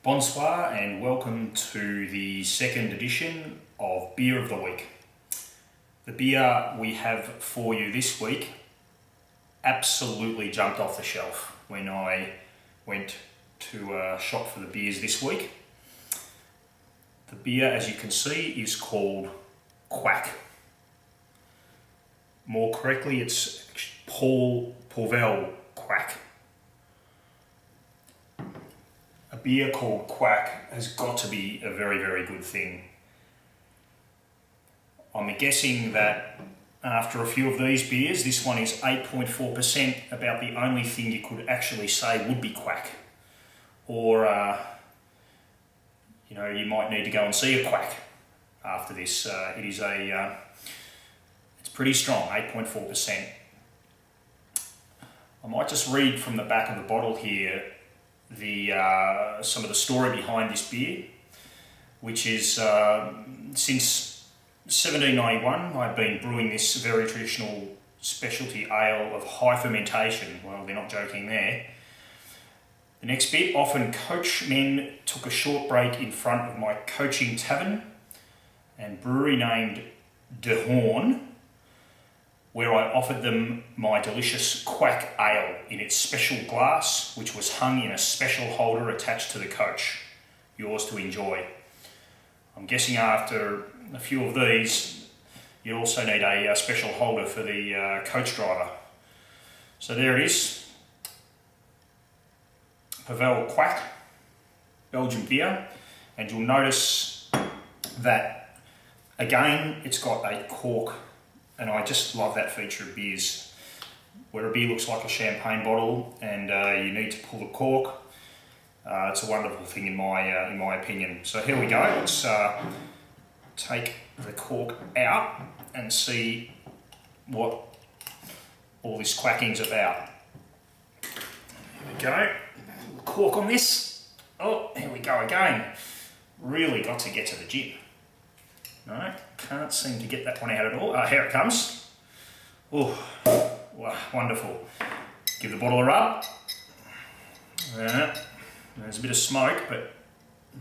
Bonsoir and welcome to the second edition of Beer of the Week. The beer we have for you this week absolutely jumped off the shelf when I went to shop for the beers this week. The beer, as you can see, is called Quack. More correctly, it's Paul Pauwel Quack. A beer called Quack has got to be a very, very good thing. I'm guessing that after a few of these beers, this one is 8.4%, about the only thing you could actually say would be quack. Or, you might need to go and see a quack after this. It's pretty strong, 8.4%. I might just read from the back of the bottle here some of the story behind this beer, which is since 1791 I've been brewing this very traditional specialty ale of high fermentation. Well, they're not joking there. The next bit: often coachmen took a short break in front of my coaching tavern and brewery named De Horn, where I offered them my delicious Quack ale in its special glass, which was hung in a special holder attached to the coach. Yours to enjoy. I'm guessing after a few of these, you also need a special holder for the coach driver. So there it is. Pauwel Quack, Belgian beer. And you'll notice that, again, it's got a cork. And I just love that feature of beers, where a beer looks like a champagne bottle and you need to pull the cork. It's a wonderful thing in my opinion. So here we go. Let's take the cork out and see what all this quacking's about. Here we go. Cork on this. Oh, here we go again. Really got to get to the gym. No, can't seem to get that one out at all. Here it comes. Oh, wow, wonderful. Give the bottle a rub. There's a bit of smoke, but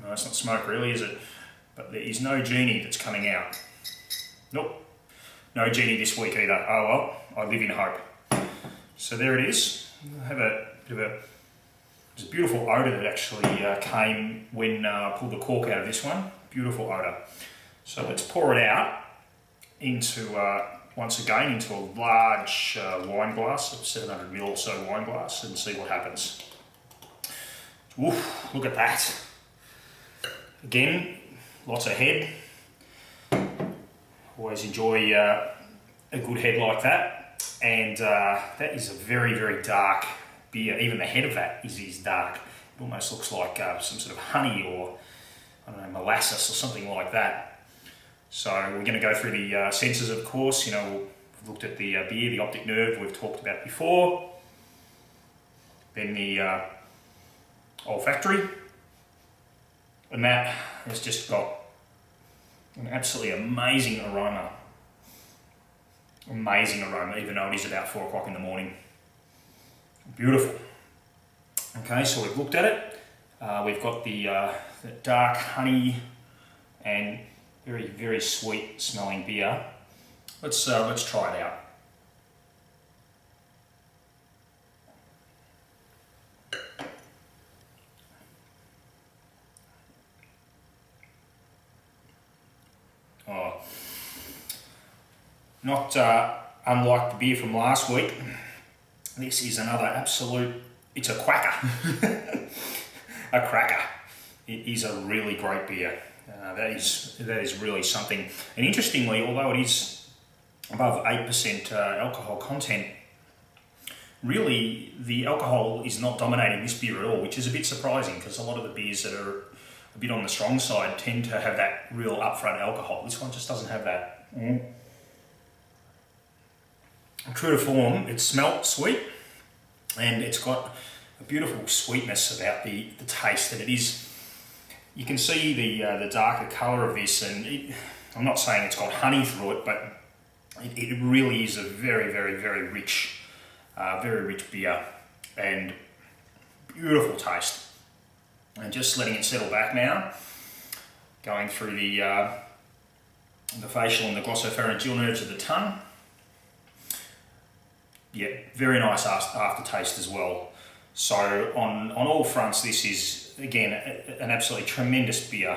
no, it's not smoke really, is it? But there is no genie that's coming out. Nope, no genie this week either. Oh well, I live in hope. So there it is. I have there's a beautiful odour that actually came when I pulled the cork out of this one. Beautiful odour. So let's pour it out into, once again, into a large wine glass, a 700ml or so wine glass, and see what happens. Oof, look at that. Again, lots of head. Always enjoy a good head like that. And that is a very, very dark beer. Even the head of that is dark. It almost looks like some sort of honey or, I don't know, molasses or something like that. So we're going to go through the senses, of course. We've looked at the beer, the optic nerve we've talked about before. Then the olfactory. And that has just got an absolutely amazing aroma. Amazing aroma, even though it is about 4 o'clock in the morning. Beautiful. Okay, so we've looked at it. We've got the dark honey and very, very sweet smelling beer. Let's try it out. Oh, not unlike the beer from last week. This is another absolute. It's a quacker, a cracker. It is a really great beer. That is really something. And interestingly, although it is above 8% alcohol content, really the alcohol is not dominating this beer at all, which is a bit surprising because a lot of the beers that are a bit on the strong side tend to have that real upfront alcohol. This one just doesn't have that. True to form, it's smelt sweet and it's got a beautiful sweetness about the taste, and it is. You can see the darker colour of this, and I'm not saying it's got honey through it, but it really is a very, very, very rich beer, and beautiful taste. and just letting it settle back now, going through the facial and the glossopharyngeal nerves of the tongue. Yeah, very nice aftertaste as well. So on all fronts, this is, again, an absolutely tremendous beer,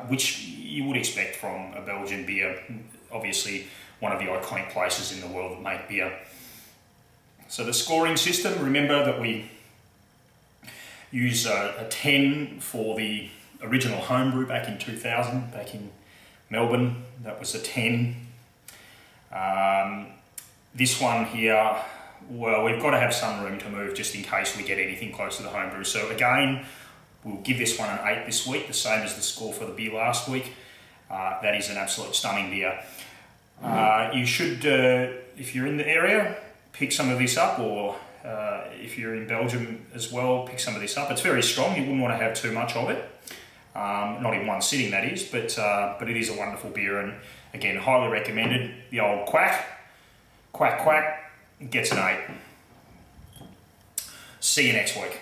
which you would expect from a Belgian beer, obviously one of the iconic places in the world that make beer. So the scoring system, remember that we use a 10 for the original homebrew back in 2000, back in Melbourne. That was a 10. This one here, well, we've got to have some room to move just in case we get anything close to the homebrew. So again, we'll give this one an 8 this week, the same as the score for the beer last week. That is an absolute stunning beer. You should, if you're in the area, pick some of this up, or if you're in Belgium as well, pick some of this up. It's very strong, you wouldn't want to have too much of it. Not in one sitting, that is, but it is a wonderful beer, and again, highly recommended. The old quack, quack, quack, gets an 8. See you next week.